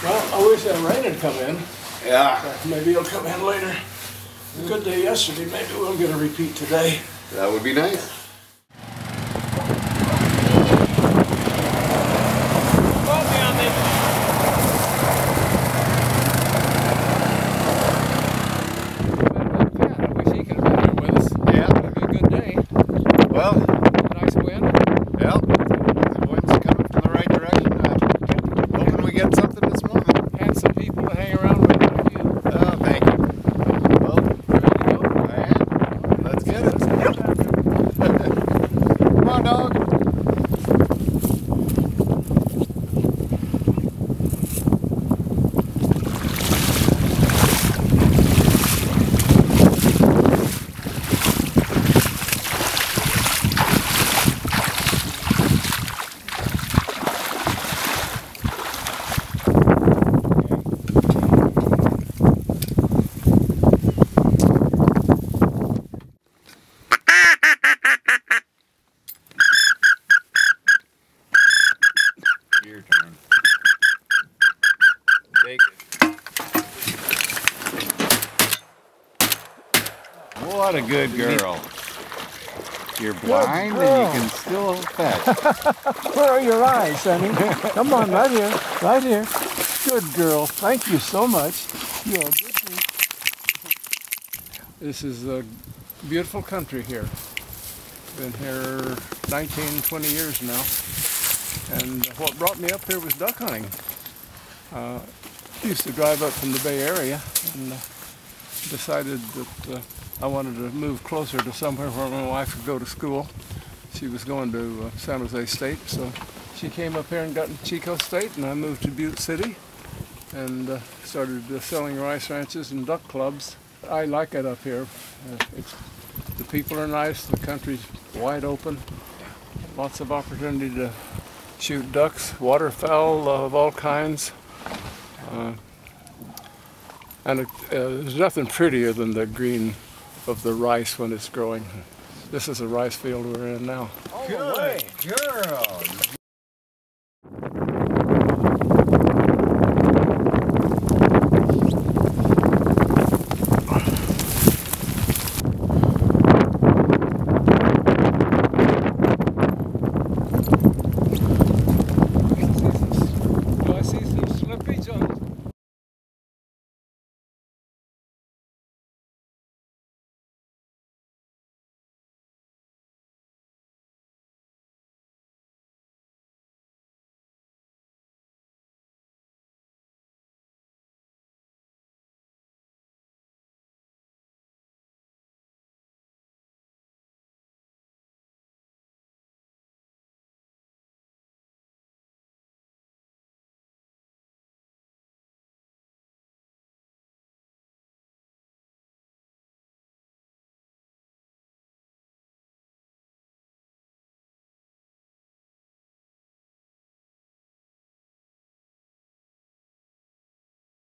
Well, I wish that rain had come in. Yeah. Maybe it'll come in later. A good day yesterday. Maybe we'll get a repeat today. That would be nice. Your turn. Take it. What a good girl. You're blind and you can still fetch. Where are your eyes, honey? Come on, right here. Right here. Good girl. Thank you so much. You're a good girl. This is a beautiful country here. Been here 19, 20 years now. And what brought me up here was duck hunting. Used to drive up from the Bay Area and decided that I wanted to move closer to somewhere where my wife could go to school. She was going to San Jose State, so she came up here and got in Chico State, and I moved to Butte City and started selling rice ranches and duck clubs. I like it up here. The people are nice, the country's wide open, lots of opportunity to shoot ducks, waterfowl of all kinds, and there's nothing prettier than the green of the rice when it's growing. This is a rice field we're in now. Good girl.